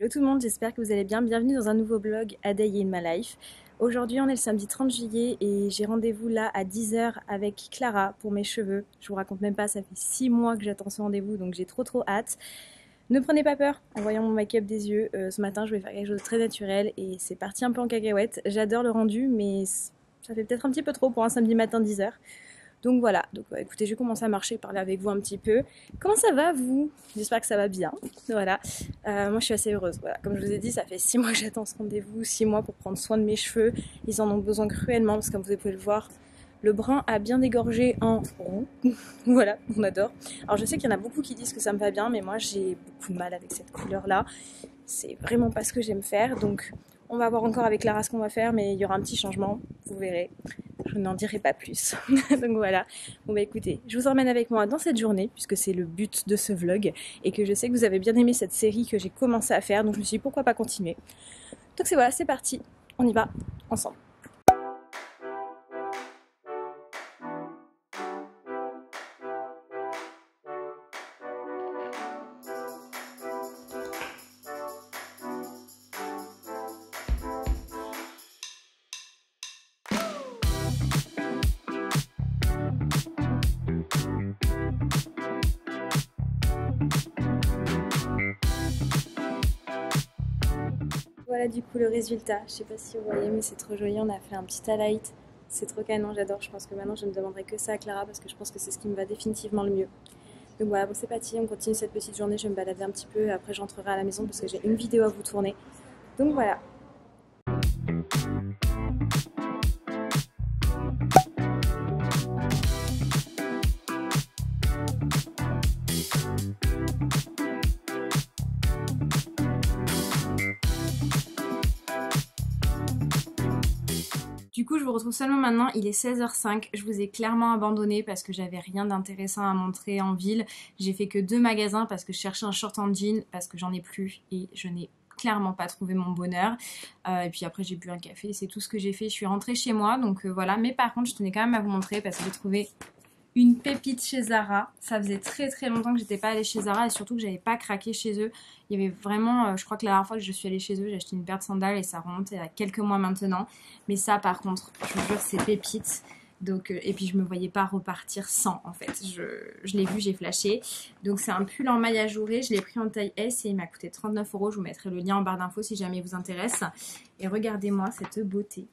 Hello tout le monde, j'espère que vous allez bien. Bienvenue dans un nouveau vlog A Day in My Life. Aujourd'hui on est le samedi 30 juillet et j'ai rendez-vous là à 10 h avec Clara pour mes cheveux. Je vous raconte même pas, ça fait 6 mois que j'attends ce rendez-vous donc j'ai trop hâte. Ne prenez pas peur en voyant mon make-up des yeux. Ce matin je vais faire quelque chose de très naturel et c'est parti un peu en cacahuète. J'adore le rendu mais ça fait peut-être un petit peu trop pour un samedi matin 10 h. Donc voilà, écoutez, je vais commencer à marcher, parler avec vous un petit peu. Comment ça va vous? J'espère que ça va bien. Voilà, moi je suis assez heureuse. Voilà, comme je vous ai dit, ça fait 6 mois que j'attends ce rendez-vous, 6 mois pour prendre soin de mes cheveux. Ils en ont besoin cruellement parce que comme vous pouvez le voir, le brun a bien dégorgé en roux. Voilà, on adore. Alors je sais qu'il y en a beaucoup qui disent que ça me va bien, mais moi j'ai beaucoup de mal avec cette couleur-là. C'est vraiment pas ce que j'aime faire, donc on va voir encore avec Clara ce qu'on va faire, mais il y aura un petit changement, vous verrez. Je n'en dirai pas plus. Donc voilà. Bon bah écoutez, je vous emmène avec moi dans cette journée, puisque c'est le but de ce vlog, et que je sais que vous avez bien aimé cette série que j'ai commencé à faire, donc je me suis dit pourquoi pas continuer. Donc c'est voilà, c'est parti, on y va ensemble. Voilà du coup le résultat, je sais pas si vous voyez mais c'est trop joli, on a fait un petit highlight, c'est trop canon, j'adore, je pense que maintenant je ne demanderai que ça à Clara parce que je pense que c'est ce qui me va définitivement le mieux. Donc voilà, bon c'est parti, on continue cette petite journée, je vais me balader un petit peu et après j'entrerai à la maison parce que j'ai une vidéo à vous tourner. Donc voilà. Du coup je vous retrouve seulement maintenant, il est 16h05, je vous ai clairement abandonné parce que j'avais rien d'intéressant à montrer en ville. J'ai fait que 2 magasins parce que je cherchais un short en jean parce que j'en ai plus et je n'ai clairement pas trouvé mon bonheur. Et puis après j'ai bu un café, c'est tout ce que j'ai fait. Je suis rentrée chez moi donc voilà, mais par contre je tenais quand même à vous montrer parce que j'ai trouvé une pépite chez Zara. Ça faisait très longtemps que j'étais pas allée chez Zara et surtout que j'avais pas craqué chez eux. Il y avait vraiment, je crois que la dernière fois que je suis allée chez eux, j'ai acheté une paire de sandales et ça remonte à quelques mois maintenant. Mais ça par contre, je vous jure, c'est pépite. Donc, et puis je me voyais pas repartir sans en fait. Je l'ai vu, j'ai flashé. Donc c'est un pull en maille ajouré. Je l'ai pris en taille S et il m'a coûté 39 €. Je vous mettrai le lien en barre d'infos si jamais il vous intéresse. Et regardez-moi cette beauté.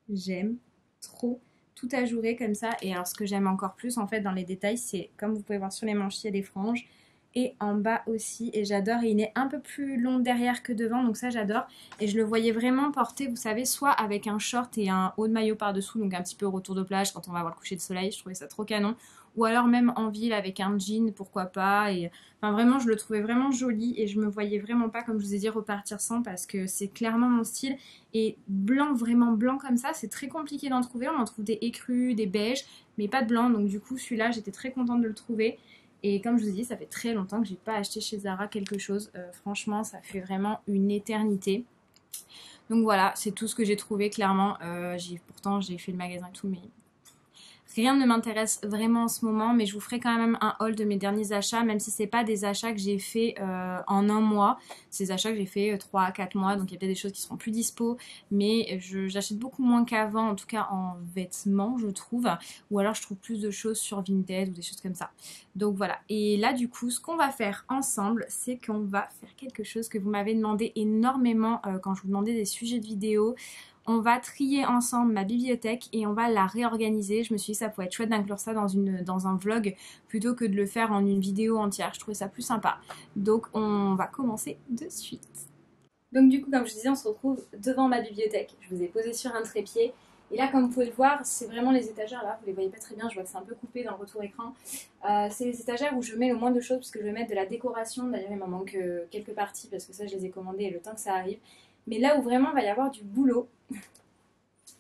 J'aime trop. Tout ajouré comme ça. Et alors ce que j'aime encore plus en fait dans les détails, c'est comme vous pouvez voir sur les manches, il y a des franges et en bas aussi, et j'adore. Et il est un peu plus long derrière que devant, donc ça j'adore. Et je le voyais vraiment porter, vous savez, soit avec un short et un haut de maillot par dessous, donc un petit peu retour de plage quand on va voir le coucher de soleil. Je trouvais ça trop canon. Ou alors même en ville avec un jean, pourquoi pas. Et enfin vraiment je le trouvais vraiment joli et je me voyais vraiment pas, comme je vous ai dit, repartir sans parce que c'est clairement mon style. Et blanc, vraiment blanc comme ça, c'est très compliqué d'en trouver. On en trouve des écrus, des beiges, mais pas de blanc. Donc du coup celui-là j'étais très contente de le trouver. Et comme je vous ai dit, ça fait très longtemps que j'ai pas acheté chez Zara quelque chose. Franchement ça fait vraiment une éternité. Donc voilà, c'est tout ce que j'ai trouvé clairement. Pourtant j'ai fait le magasin et tout, mais rien ne m'intéresse vraiment en ce moment, mais je vous ferai quand même un haul de mes derniers achats, même si c'est pas des achats que j'ai fait en un mois. C'est des achats que j'ai fait 3 à 4 mois, donc il y a peut-être des choses qui seront plus dispo, mais j'achète beaucoup moins qu'avant, en tout cas en vêtements je trouve, ou alors je trouve plus de choses sur Vinted ou des choses comme ça. Donc voilà, et là du coup ce qu'on va faire ensemble, c'est qu'on va faire quelque chose que vous m'avez demandé énormément quand je vous demandais des sujets de vidéos. On va trier ensemble ma bibliothèque et on va la réorganiser. Je me suis dit que ça pourrait être chouette d'inclure ça dans un vlog plutôt que de le faire en une vidéo entière. Je trouvais ça plus sympa. Donc on va commencer de suite. Donc du coup, comme je disais, on se retrouve devant ma bibliothèque. Je vous ai posé sur un trépied. Et là, comme vous pouvez le voir, c'est vraiment les étagères là. Vous les voyez pas très bien, je vois que c'est un peu coupé dans le retour écran. C'est les étagères où je mets le moins de choses parce que je vais mettre de la décoration. D'ailleurs, il m'en manque quelques parties parce que ça, je les ai commandées et le temps que ça arrive. Mais là où vraiment il va y avoir du boulot,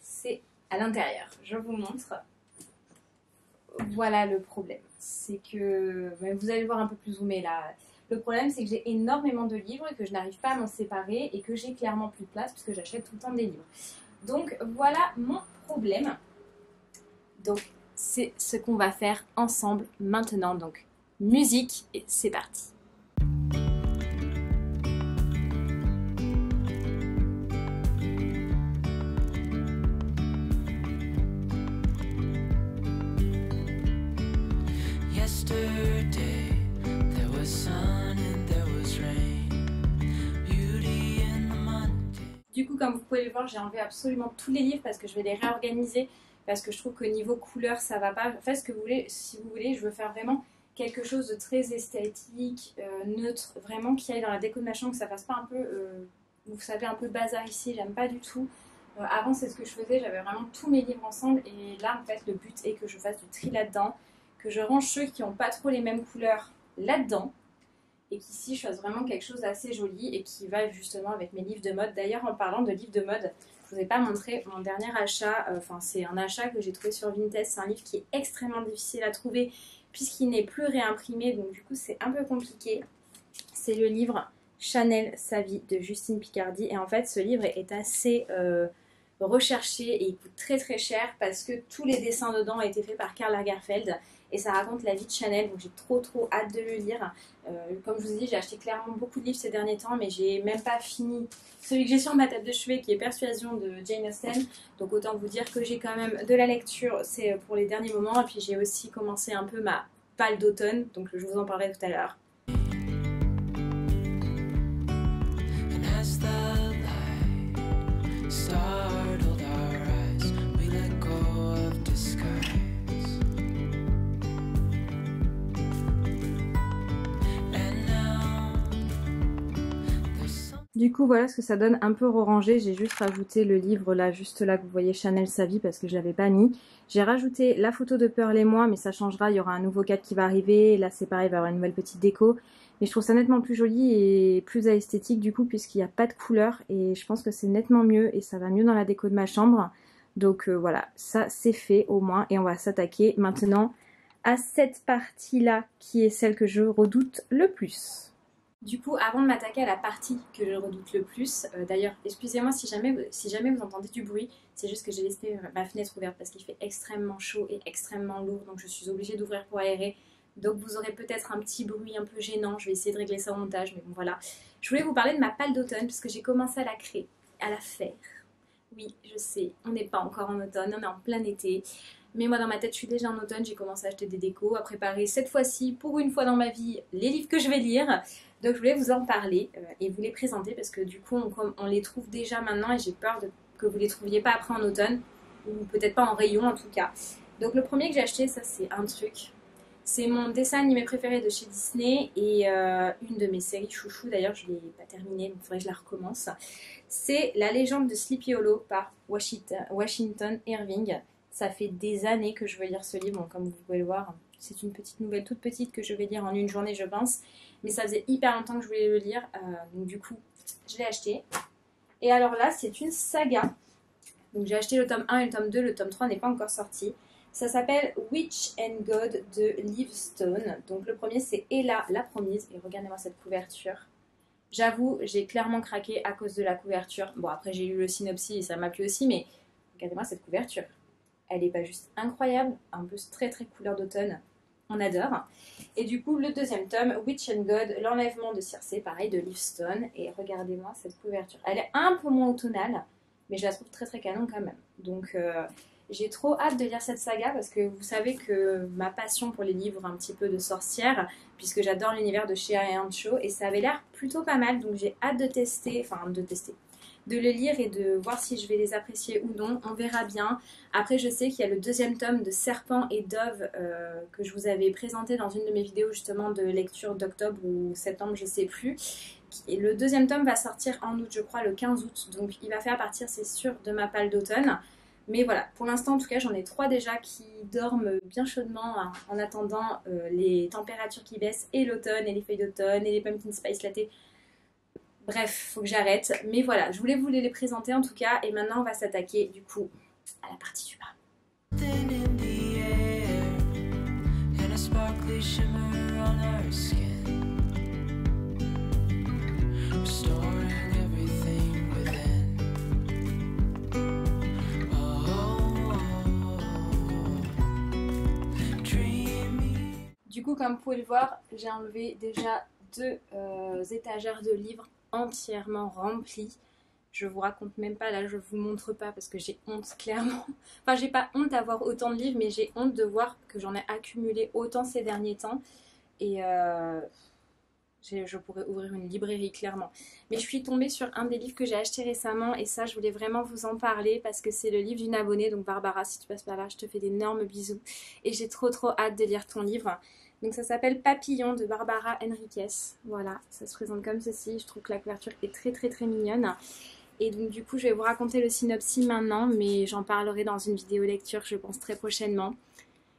c'est à l'intérieur. Je vous montre. Voilà le problème. C'est que, vous allez le voir un peu plus zoomé là. Le problème c'est que j'ai énormément de livres et que je n'arrive pas à m'en séparer et que j'ai clairement plus de place parce que j'achète tout le temps des livres. Donc voilà mon problème. Donc c'est ce qu'on va faire ensemble maintenant. Donc musique et c'est parti. Yesterday there was sun and there was rain. Beauty in the Monday. Du coup, comme vous pouvez le voir, j'ai enlevé absolument tous les livres parce que je vais les réorganiser, parce que je trouve que niveau couleur ça va pas. Faites ce que vous voulez, si vous voulez, je veux faire vraiment quelque chose de très esthétique, neutre, vraiment qui aille dans la déco de ma chambre, que ça fasse pas un peu, vous savez, un peu bazar ici, j'aime pas du tout. Avant c'est ce que je faisais, j'avais vraiment tous mes livres ensemble et là en fait le but est que je fasse du tri là-dedans, que je range ceux qui n'ont pas trop les mêmes couleurs là-dedans et qu'ici je fasse vraiment quelque chose d'assez joli et qui va justement avec mes livres de mode. D'ailleurs en parlant de livres de mode, je vous ai pas montré mon dernier achat, c'est un achat que j'ai trouvé sur Vinted, c'est un livre qui est extrêmement difficile à trouver puisqu'il n'est plus réimprimé, donc du coup c'est un peu compliqué. C'est le livre Chanel, sa vie de Justine Picardie et en fait ce livre est assez recherché et il coûte très très cher parce que tous les dessins dedans ont été faits par Karl Lagerfeld et ça raconte la vie de Chanel, donc j'ai trop hâte de le lire. Comme je vous ai dit, j'ai acheté clairement beaucoup de livres ces derniers temps mais j'ai même pas fini celui que j'ai sur ma table de chevet qui est Persuasion de Jane Austen, donc autant vous dire que j'ai quand même de la lecture, c'est pour les derniers moments et puis j'ai aussi commencé un peu ma palle d'automne, donc je vous en parlerai tout à l'heure. Startled our eyes, we let go of disguise. And now there's some... Du coup voilà ce que ça donne un peu rangé, j'ai juste rajouté le livre là, juste là que vous voyez Chanel sa vie parce que je l'avais pas mis. J'ai rajouté la photo de Pearl et moi mais ça changera, il y aura un nouveau cadre qui va arriver, là c'est pareil, il va y avoir une nouvelle petite déco. Mais je trouve ça nettement plus joli et plus esthétique du coup puisqu'il n'y a pas de couleur et je pense que c'est nettement mieux et ça va mieux dans la déco de ma chambre. Donc voilà, ça c'est fait au moins et on va s'attaquer maintenant à cette partie là qui est celle que je redoute le plus. Du coup, avant de m'attaquer à la partie que je redoute le plus, d'ailleurs, excusez-moi si jamais vous entendez du bruit, c'est juste que j'ai laissé ma fenêtre ouverte parce qu'il fait extrêmement chaud et extrêmement lourd, donc je suis obligée d'ouvrir pour aérer. Donc vous aurez peut-être un petit bruit un peu gênant, je vais essayer de régler ça au montage, mais bon voilà. Je voulais vous parler de ma palle d'automne puisque j'ai commencé à la créer, à la faire. Oui, je sais, on n'est pas encore en automne, on est en plein été. Mais moi dans ma tête je suis déjà en automne, j'ai commencé à acheter des décos, à préparer cette fois-ci, pour une fois dans ma vie, les livres que je vais lire. Donc je voulais vous en parler et vous les présenter parce que du coup on les trouve déjà maintenant et j'ai peur que vous les trouviez pas après en automne, ou peut-être pas en rayon en tout cas. Donc le premier que j'ai acheté, ça c'est un truc. C'est mon dessin animé préféré de chez Disney et une de mes séries chouchou, d'ailleurs je ne l'ai pas terminée, donc il faudrait que je la recommence. C'est La légende de Sleepy Hollow par Washington Irving. Ça fait des années que je veux lire ce livre, donc comme vous pouvez le voir, c'est une petite nouvelle toute petite que je vais lire en une journée je pense. Mais ça faisait hyper longtemps que je voulais le lire, donc du coup je l'ai acheté. Et alors là c'est une saga, donc j'ai acheté le tome 1 et le tome 2, le tome 3 n'est pas encore sorti. Ça s'appelle Witch and God de Liv Stone. Donc le premier c'est Ella la promise. Et regardez-moi cette couverture. J'avoue, j'ai clairement craqué à cause de la couverture. Bon après j'ai lu le synopsis et ça m'a plu aussi. Mais regardez-moi cette couverture. Elle est pas juste incroyable. Un peu très couleur d'automne. On adore. Et du coup le deuxième tome, Witch and God, l'enlèvement de Circé. Pareil de Liv Stone. Et regardez-moi cette couverture. Elle est un peu moins automnale. Mais je la trouve très canon quand même. Donc... j'ai trop hâte de lire cette saga parce que vous savez que ma passion pour les livres un petit peu de sorcières, puisque j'adore l'univers de Shea et Ancho, et ça avait l'air plutôt pas mal, donc j'ai hâte de tester, de le lire et de voir si je vais les apprécier ou non, on verra bien. Après je sais qu'il y a le deuxième tome de Serpent et Dove que je vous avais présenté dans une de mes vidéos justement de lecture d'octobre ou septembre, je sais plus. Et le deuxième tome va sortir en août, je crois le 15 août, donc il va faire partir c'est sûr de ma palle d'automne. Mais voilà, pour l'instant en tout cas j'en ai 3 déjà qui dorment bien chaudement en attendant les températures qui baissent et l'automne et les feuilles d'automne et les pumpkin spice latte. Bref, faut que j'arrête. Mais voilà, je voulais vous les présenter en tout cas et maintenant on va s'attaquer du coup à la partie du bas. Du coup, comme vous pouvez le voir, j'ai enlevé déjà 2 étagères de livres entièrement remplies. Je vous raconte même pas, là je vous montre pas parce que j'ai honte clairement. Enfin j'ai pas honte d'avoir autant de livres mais j'ai honte de voir que j'en ai accumulé autant ces derniers temps. Et je pourrais ouvrir une librairie clairement. Mais je suis tombée sur un des livres que j'ai acheté récemment et ça je voulais vraiment vous en parler parce que c'est le livre d'une abonnée. Donc Barbara, si tu passes par là, je te fais d'énormes bisous. Et j'ai trop hâte de lire ton livre. Donc ça s'appelle Papillon de Barbara Enriquez. Voilà, ça se présente comme ceci. Je trouve que la couverture est très mignonne. Et donc du coup je vais vous raconter le synopsis maintenant, mais j'en parlerai dans une vidéo lecture je pense très prochainement.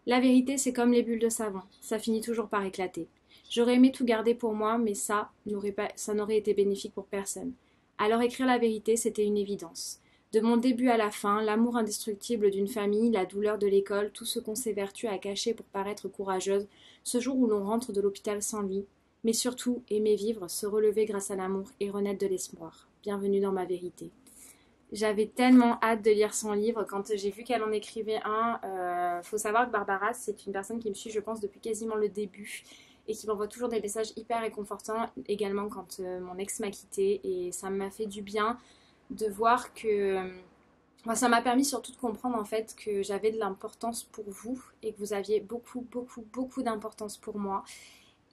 La vérité c'est comme les bulles de savon, ça finit toujours par éclater. J'aurais aimé tout garder pour moi, mais ça n'aurait été bénéfique pour personne. Alors écrire la vérité c'était une évidence. De mon début à la fin, l'amour indestructible d'une famille, la douleur de l'école, tout ce qu'on s'évertue à cacher pour paraître courageuse, ce jour où l'on rentre de l'hôpital sans lui, mais surtout aimer vivre, se relever grâce à l'amour et renaître de l'espoir. Bienvenue dans ma vérité. J'avais tellement hâte de lire son livre quand j'ai vu qu'elle en écrivait un. Faut savoir que Barbara, c'est une personne qui me suit, je pense, depuis quasiment le début et qui m'envoie toujours des messages hyper réconfortants, également quand mon ex m'a quittée. Et ça m'a fait du bien de voir que... ça m'a permis surtout de comprendre en fait que j'avais de l'importance pour vous et que vous aviez beaucoup d'importance pour moi.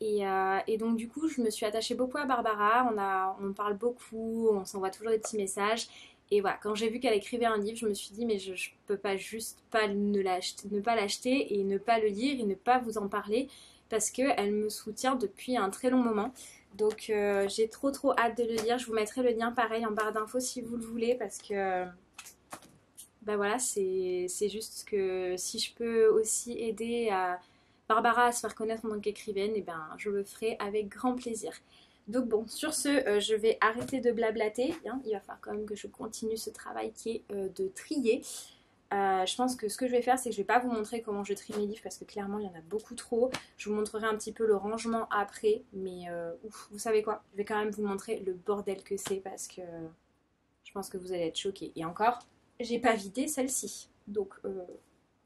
Et donc du coup je me suis attachée beaucoup à Barbara, on parle beaucoup, on s'envoie toujours des petits messages. Et voilà, quand j'ai vu qu'elle écrivait un livre, je me suis dit mais je peux pas juste pas ne pas l'acheter et ne pas le lire et ne pas vous en parler parce qu'elle me soutient depuis un très long moment. Donc j'ai trop hâte de le lire, je vous mettrai le lien pareil en barre d'infos si vous le voulez parce que ben voilà, c'est juste que si je peux aussi aider à Barbara à se faire connaître en tant qu'écrivaine, et ben je le ferai avec grand plaisir. Donc bon, sur ce, je vais arrêter de blablater. Hein. Il va falloir quand même que je continue ce travail qui est de trier. Je pense que ce que je vais faire, c'est que je vais pas vous montrer comment je trie mes livres parce que clairement il y en a beaucoup trop. Je vous montrerai un petit peu le rangement après, mais vous savez quoi, je vais quand même vous montrer le bordel que c'est parce que je pense que vous allez être choqués. Et encore, j'ai pas vidé celle-ci, donc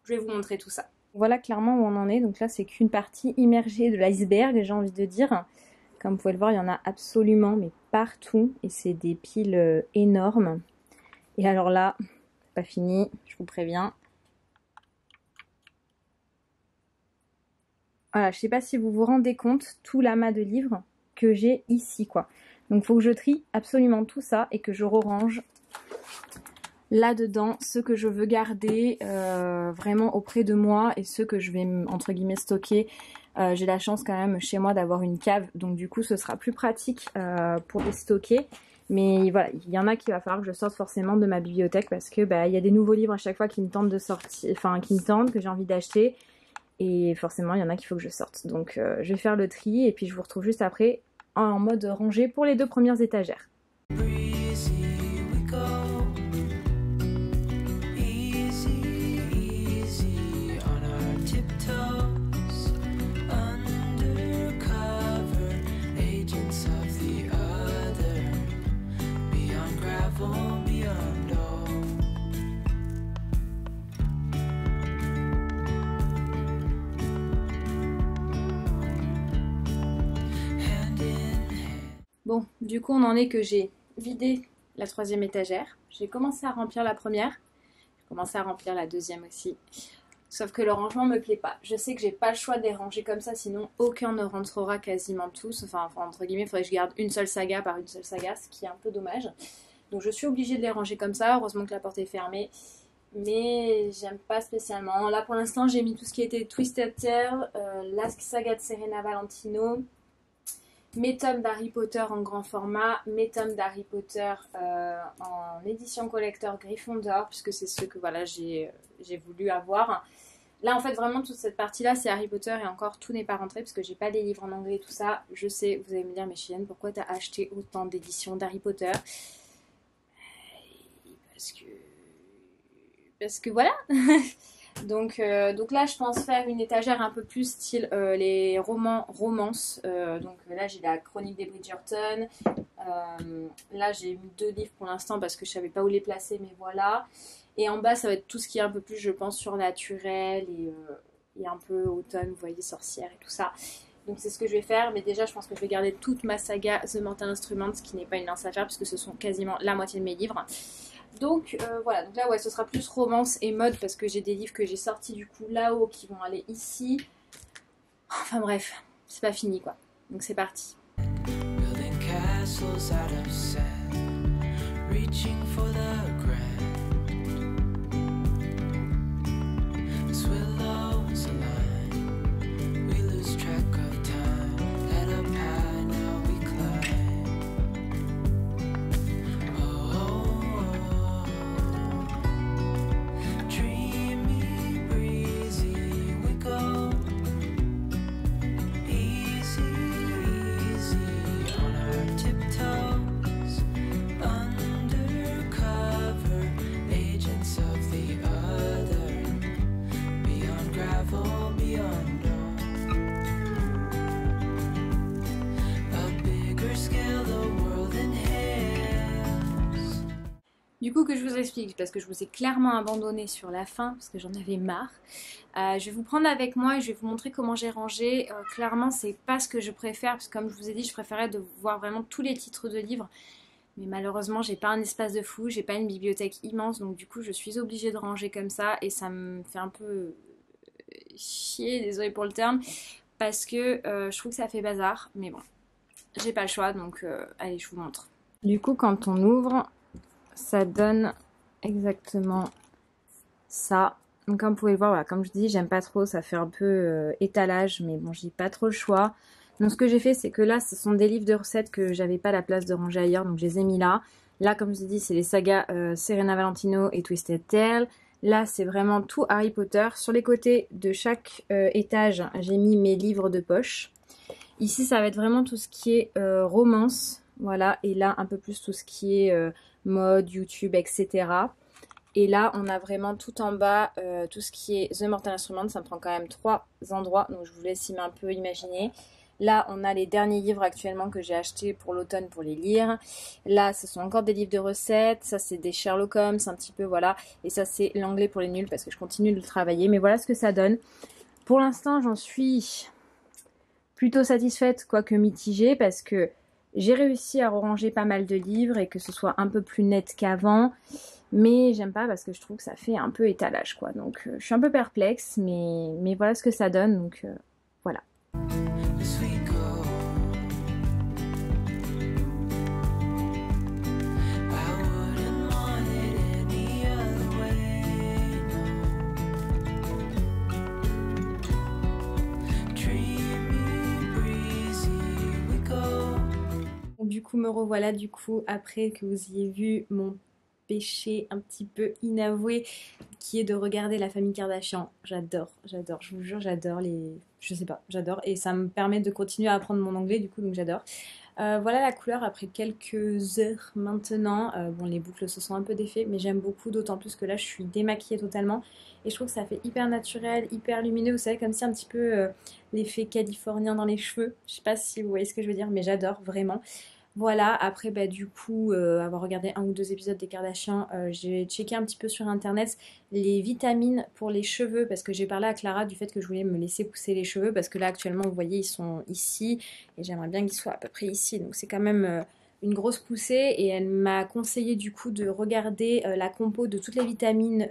je vais vous montrer tout ça. Voilà clairement où on en est, donc là c'est qu'une partie immergée de l'iceberg, j'ai envie de dire. Comme vous pouvez le voir, il y en a absolument, mais partout, et c'est des piles énormes. Et alors là, c'est pas fini, je vous préviens. Voilà, je sais pas si vous vous rendez compte, tout l'amas de livres que j'ai ici, quoi. Donc il faut que je trie absolument tout ça et que je range là-dedans ce que je veux garder vraiment auprès de moi et ce que je vais entre guillemets stocker. J'ai la chance quand même chez moi d'avoir une cave, donc du coup ce sera plus pratique pour les stocker. Mais voilà, il y en a qu'il va falloir que je sorte forcément de ma bibliothèque parce que il y a des nouveaux livres à chaque fois qui me tentent de sortir, enfin qui me tentent, que j'ai envie d'acheter. Et forcément il y en a qu'il faut que je sorte. Donc je vais faire le tri et puis je vous retrouve juste après en mode rangée pour les 2 premières étagères. Bon, du coup on en est que j'ai vidé la 3e étagère. J'ai commencé à remplir la première. J'ai commencé à remplir la 2e aussi. Sauf que le rangement me plaît pas. Je sais que j'ai pas le choix de les ranger comme ça, sinon aucun ne rentrera quasiment tous. Enfin entre guillemets, il faudrait que je garde une seule saga par une seule saga, ce qui est un peu dommage. Donc je suis obligée de les ranger comme ça. Heureusement que la porte est fermée. Mais j'aime pas spécialement. Là pour l'instant j'ai mis tout ce qui était Twisted Tale, la saga de Serena Valentino, mes tomes d'Harry Potter en grand format, mes tomes d'Harry Potter en édition collector Gryffondor, puisque c'est ceux que voilà, j'ai voulu avoir. Là en fait vraiment toute cette partie là c'est Harry Potter et encore tout n'est pas rentré parce que j'ai pas les livres en anglais et tout ça. Je sais, vous allez me dire mais Cheyenne, pourquoi t'as acheté autant d'éditions d'Harry Potter? Parce que voilà. Donc là je pense faire une étagère un peu plus style les romances. Donc là j'ai la chronique des Bridgerton. Là j'ai mis 2 livres pour l'instant parce que je savais pas où les placer, mais voilà. Et en bas ça va être tout ce qui est un peu plus je pense surnaturel et un peu automne, vous voyez, sorcière et tout ça. Donc c'est ce que je vais faire, mais déjà je pense que je vais garder toute ma saga The Mortal Instruments, ce qui n'est pas une mince affaire puisque ce sont quasiment la moitié de mes livres. Donc voilà, donc là ouais ce sera plus romance et mode parce que j'ai des livres que j'ai sortis du coup là-haut qui vont aller ici. Enfin bref, c'est pas fini quoi. Donc c'est parti. Building castles out of sand, reaching for the grand. As willows align, we lose track of time. Head up high, now we climb. Oh, dreamy, breezy, we go. Easy, easy on our tiptoes, undercover agents of the other, beyond gravel, beyond dawn. A bigger scale, the world inhales. Du coup que je vous explique, parce que je vous ai clairement abandonné sur la fin, parce que j'en avais marre. Je vais vous prendre avec moi et je vais vous montrer comment j'ai rangé. Clairement c'est pas ce que je préfère, parce que comme je vous ai dit, je préférais de voir vraiment tous les titres de livres. Mais malheureusement j'ai pas un espace de fou, j'ai pas une bibliothèque immense, donc du coup je suis obligée de ranger comme ça et ça me fait un peu chier, désolé pour le terme, parce que je trouve que ça fait bazar, mais bon, j'ai pas le choix, donc allez je vous montre. Du coup quand on ouvre, ça donne exactement ça. Donc comme vous pouvez le voir, voilà, comme je dis, j'aime pas trop, ça fait un peu étalage, mais bon, j'ai pas trop le choix. Donc ce que j'ai fait, c'est que là, ce sont des livres de recettes que j'avais pas la place de ranger ailleurs, donc je les ai mis là. Là, comme je vous ai dit, c'est les sagas Serena Valentino et Twisted Tale. Là, c'est vraiment tout Harry Potter. Sur les côtés de chaque étage, j'ai mis mes livres de poche. Ici, ça va être vraiment tout ce qui est romance, voilà. Et là, un peu plus tout ce qui est mode, YouTube, etc. Et là, on a vraiment tout en bas, tout ce qui est The Mortal Instruments. Ça me prend quand même 3 endroits, donc je vous laisse un peu imaginer. Là, on a les derniers livres actuellement que j'ai achetés pour l'automne pour les lire. Là, ce sont encore des livres de recettes. Ça, c'est des Sherlock Holmes, un petit peu, voilà. Et ça, c'est l'anglais pour les nuls parce que je continue de le travailler. Mais voilà ce que ça donne. Pour l'instant, j'en suis plutôt satisfaite, quoique mitigée, parce que j'ai réussi à ranger pas mal de livres et que ce soit un peu plus net qu'avant. Mais j'aime pas parce que je trouve que ça fait un peu étalage, quoi. Donc, je suis un peu perplexe, mais voilà ce que ça donne. Donc, voilà. As we go, I wouldn't want it any other way, no. Dreamy, breezy, we go. Du coup, me revoilà, du coup, après que vous ayez vu mon péché un petit peu inavoué, qui est de regarder la famille Kardashian. J'adore, je vous jure, j'adore les... Je sais pas, j'adore. Et ça me permet de continuer à apprendre mon anglais, du coup, donc j'adore. Voilà la couleur après quelques heures maintenant. Bon, les boucles se sont un peu défaites, mais j'aime beaucoup, d'autant plus que là, je suis démaquillée totalement. Et je trouve que ça fait hyper naturel, hyper lumineux. Vous savez, comme si un petit peu l'effet californien dans les cheveux. Je sais pas si vous voyez ce que je veux dire, mais j'adore, vraiment. Voilà, après bah, du coup, avoir regardé 1 ou 2 épisodes des Kardashians, j'ai checké un petit peu sur internet les vitamines pour les cheveux parce que j'ai parlé à Clara du fait que je voulais me laisser pousser les cheveux parce que là actuellement vous voyez ils sont ici et j'aimerais bien qu'ils soient à peu près ici, donc c'est quand même une grosse poussée et elle m'a conseillé du coup de regarder la compo de toutes les vitamines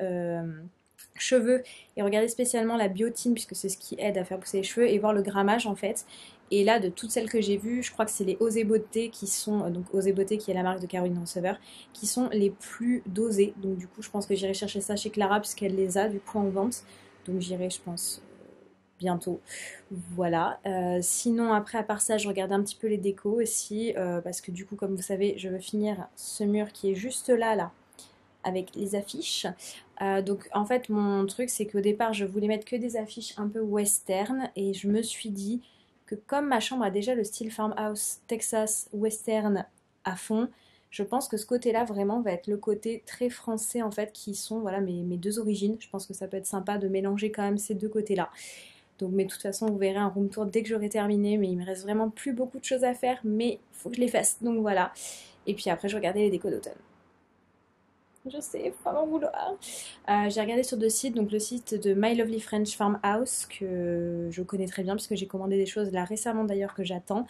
cheveux et regarder spécialement la biotine puisque c'est ce qui aide à faire pousser les cheveux et voir le grammage en fait. Et là, de toutes celles que j'ai vues, je crois que c'est les Osé Beauté qui sont, donc Osé Beauté qui est la marque de Caroline Receveur, qui sont les plus dosées. Donc du coup, je pense que j'irai chercher ça chez Clara puisqu'elle les a du coup en vente. Donc j'irai, je pense, bientôt. Voilà. Sinon, après, à part ça, je regarde un petit peu les décos aussi parce que du coup, comme vous savez, je veux finir ce mur qui est juste là, avec les affiches. Donc en fait, mon truc, c'est qu'au départ, je voulais mettre que des affiches un peu western et je me suis dit que comme ma chambre a déjà le style farmhouse Texas western à fond, je pense que ce côté-là vraiment va être le côté très français en fait qui sont voilà mes 2 origines. Je pense que ça peut être sympa de mélanger quand même ces 2 côtés-là. Donc mais de toute façon vous verrez un room tour dès que j'aurai terminé, mais il me reste vraiment plus beaucoup de choses à faire, mais il faut que je les fasse. Donc voilà. Et puis après je regardais les décos d'automne. je sais, faut pas m'en vouloir. J'ai regardé sur deux sites, donc le site de My Lovely French Farmhouse, que je connais très bien, puisque j'ai commandé des choses là récemment d'ailleurs que j'attends.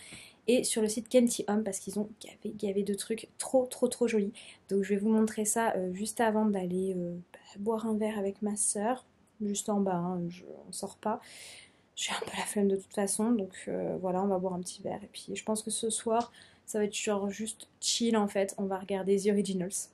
Et sur le site Kenty Home, parce qu'ils ont gavé de trucs trop jolis. Donc je vais vous montrer ça juste avant d'aller boire un verre avec ma soeur. Juste en bas, hein, on sort pas. J'ai un peu la flemme de toute façon, donc voilà, on va boire un petit verre. Et puis je pense que ce soir, ça va être genre juste chill en fait. On va regarder The Originals.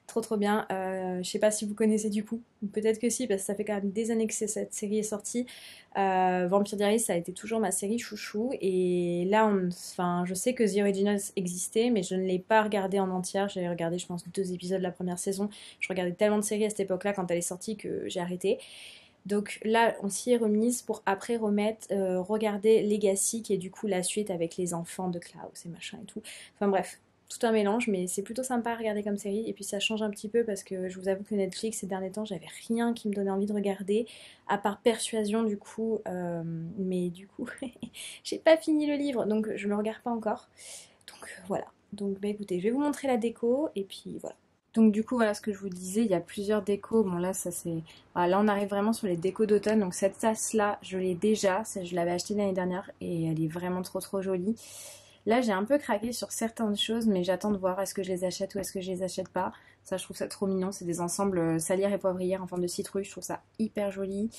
Trop bien. Je sais pas si vous connaissez du coup. Peut-être que si, parce que ça fait quand même des années que cette série est sortie. Vampire Diaries, ça a été toujours ma série chouchou. Et là, enfin, je sais que The Originals existait, mais je ne l'ai pas regardé en entière. J'ai regardé, je pense, 2 épisodes de la première saison. Je regardais tellement de séries à cette époque-là quand elle est sortie que j'ai arrêté. Donc là, on s'y est remise pour après regarder Legacy, qui est du coup la suite avec les enfants de Klaus et machin et tout. Enfin bref, tout un mélange, mais c'est plutôt sympa à regarder comme série. Et puis ça change un petit peu parce que je vous avoue que Netflix, ces derniers temps, j'avais rien qui me donnait envie de regarder, à part Persuasion du coup. Mais du coup, j'ai pas fini le livre, donc je le regarde pas encore. Donc voilà. Donc bah écoutez, je vais vous montrer la déco et puis voilà. Donc du coup voilà ce que je vous disais, il y a plusieurs décos. Bon là ça c'est... Voilà, là on arrive vraiment sur les décos d'automne. Donc cette tasse là je l'ai déjà, je l'avais achetée l'année dernière et elle est vraiment trop jolie. Là j'ai un peu craqué sur certaines choses mais j'attends de voir est-ce que je les achète ou est-ce que je les achète pas. Ça je trouve ça trop mignon, c'est des ensembles salière et poivrière en forme de citrouille, je trouve ça hyper joli.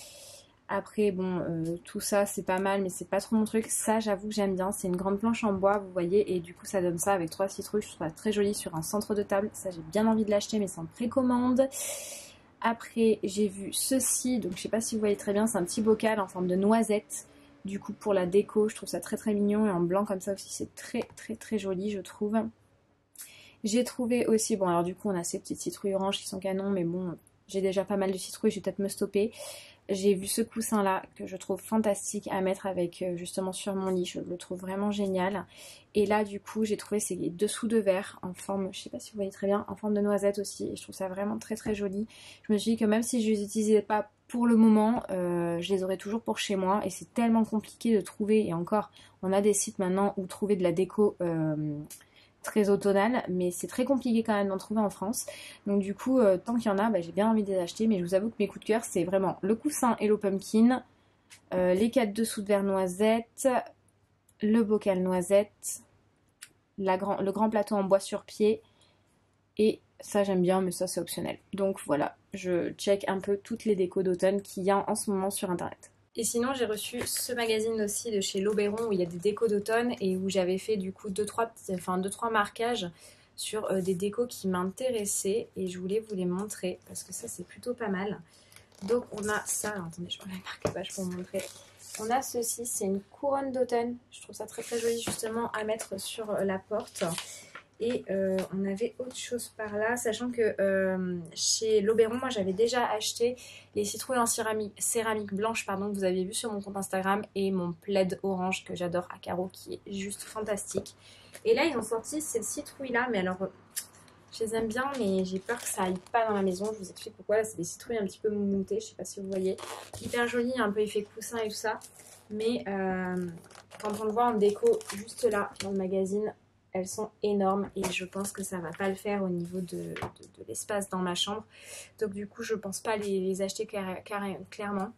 Après, bon, tout ça, c'est pas mal, mais c'est pas trop mon truc. Ça, j'avoue que j'aime bien. C'est une grande planche en bois, vous voyez, et du coup, ça donne ça avec 3 citrouilles. Je trouve ça très joli sur un centre de table. Ça, j'ai bien envie de l'acheter, mais c'est en précommande. Après, j'ai vu ceci, donc je sais pas si vous voyez très bien, c'est un petit bocal en forme de noisette. Du coup, pour la déco, je trouve ça très mignon, et en blanc comme ça aussi, c'est très joli, je trouve. J'ai trouvé aussi, bon, alors du coup, on a ces petites citrouilles oranges qui sont canons, mais bon, j'ai déjà pas mal de citrouilles, je vais peut-être me stopper. J'ai vu ce coussin là que je trouve fantastique à mettre avec justement sur mon lit, je le trouve vraiment génial. Et là du coup j'ai trouvé ces dessous de verre en forme, je sais pas si vous voyez très bien, en forme de noisette aussi. Et je trouve ça vraiment très joli. Je me suis dit que même si je les utilisais pas pour le moment, je les aurais toujours pour chez moi. Et c'est tellement compliqué de trouver, et encore on a des sites maintenant où trouver de la déco très automnale, mais c'est très compliqué quand même d'en trouver en France. Donc du coup, tant qu'il y en a, bah, j'ai bien envie de les acheter, mais je vous avoue que mes coups de cœur, c'est vraiment le coussin Hello Pumpkin, les 4 dessous de verre noisette, le bocal noisette, le grand plateau en bois sur pied, et ça j'aime bien, mais ça c'est optionnel. Donc voilà, je check un peu toutes les décos d'automne qu'il y a en ce moment sur internet. Et sinon, j'ai reçu ce magazine aussi de chez L'Oberon où il y a des décos d'automne et où j'avais fait du coup 2-3 marquages sur des décos qui m'intéressaient et je voulais vous les montrer parce que ça c'est plutôt pas mal. Donc on a ça, alors, attendez, je remets le marque-page pour vous montrer. On a ceci, c'est une couronne d'automne. Je trouve ça très joli justement à mettre sur la porte. Et on avait autre chose par là, sachant que chez L'Oberon, moi j'avais déjà acheté les citrouilles en céramique blanche pardon, que vous avez vu sur mon compte Instagram et mon plaid orange que j'adore à carreaux qui est juste fantastique. Et là ils ont sorti ces citrouilles là, mais alors je les aime bien mais j'ai peur que ça aille pas dans la maison. Je vous explique pourquoi. Là c'est des citrouilles un petit peu moumoutées, je sais pas si vous voyez. Hyper joli, un peu effet coussin et tout ça. Mais quand on le voit en déco juste là dans le magazine, elles sont énormes et je pense que ça va pas le faire au niveau de l'espace dans ma chambre. Donc du coup je pense pas les acheter clairement.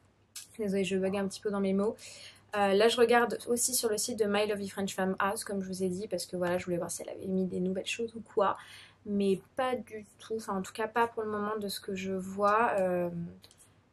Désolée, je bug un petit peu dans mes mots. Là je regarde aussi sur le site de My Lovely French Farmhouse comme je vous ai dit parce que voilà je voulais voir si elle avait mis des nouvelles choses ou quoi. Mais pas du tout, enfin en tout cas pas pour le moment de ce que je vois.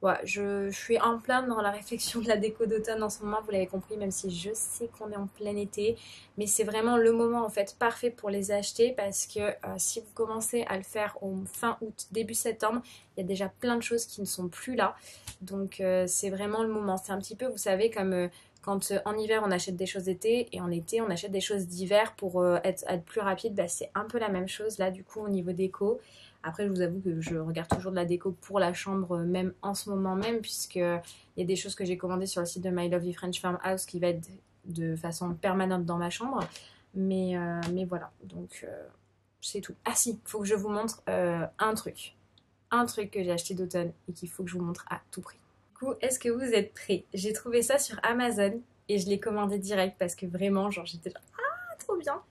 Ouais, je suis en plein dans la réflexion de la déco d'automne en ce moment, vous l'avez compris, même si je sais qu'on est en plein été. Mais c'est vraiment le moment en fait parfait pour les acheter parce que si vous commencez à le faire au fin août, début septembre, il y a déjà plein de choses qui ne sont plus là. Donc c'est vraiment le moment. C'est un petit peu, vous savez, comme quand en hiver on achète des choses d'été et en été on achète des choses d'hiver pour être plus rapide. Bah, c'est un peu la même chose là du coup au niveau déco. Après, je vous avoue que je regarde toujours de la déco pour la chambre, même en ce moment même, puisqu'il y a des choses que j'ai commandées sur le site de My Lovely French Farmhouse qui va être de façon permanente dans ma chambre. Mais voilà, donc c'est tout. Ah si, il faut que je vous montre un truc. Un truc que j'ai acheté d'automne et qu'il faut que je vous montre à tout prix. Du coup, est-ce que vous êtes prêts? J'ai trouvé ça sur Amazon et je l'ai commandé direct parce que vraiment, genre, j'étais genre, ah, trop bien!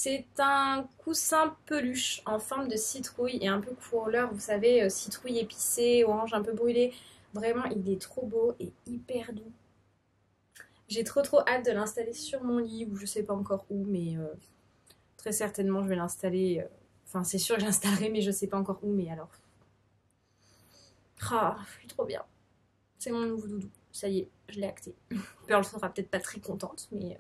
C'est un coussin peluche en forme de citrouille et un peu couleur, vous savez, citrouille épicée, orange un peu brûlé. Vraiment, il est trop beau et hyper doux. J'ai trop hâte de l'installer sur mon lit ou je sais pas encore où, mais très certainement je vais l'installer. Enfin, c'est sûr que je l'installerai, mais je sais pas encore où. Mais alors, ah, je suis trop bien. C'est mon nouveau doudou. Ça y est, je l'ai acté. Pearl sera peut-être pas très contente, mais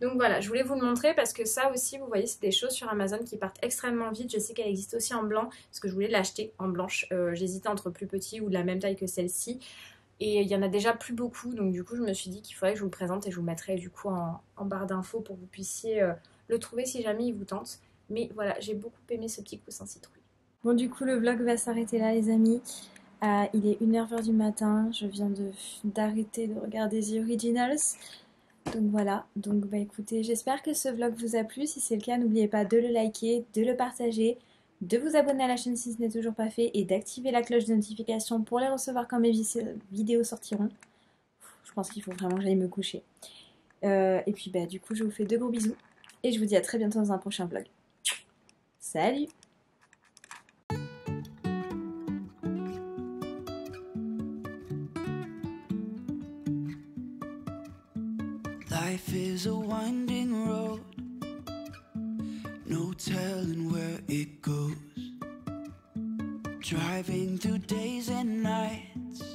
donc voilà, je voulais vous le montrer parce que ça aussi, vous voyez, c'est des choses sur Amazon qui partent extrêmement vite. Je sais qu'elle existe aussi en blanc parce que je voulais l'acheter en blanche. J'hésitais entre plus petit ou de la même taille que celle-ci. Et il y en a déjà plus beaucoup, donc du coup je me suis dit qu'il faudrait que je vous le présente et je vous mettrai du coup en barre d'infos pour que vous puissiez le trouver si jamais il vous tente. Mais voilà, j'ai beaucoup aimé ce petit coussin citrouille. Bon, du coup le vlog va s'arrêter là les amis. Il est 1h20 du matin, je viens d'arrêter de regarder The Originals. Donc voilà, donc bah écoutez, j'espère que ce vlog vous a plu. Si c'est le cas, n'oubliez pas de le liker, de le partager, de vous abonner à la chaîne si ce n'est toujours pas fait et d'activer la cloche de notification pour les recevoir quand mes vidéos sortiront. Je pense qu'il faut vraiment que j'aille me coucher. Et puis bah du coup je vous fais de gros bisous et je vous dis à très bientôt dans un prochain vlog. Salut! Life is a winding road, no telling where it goes. Driving through days and nights,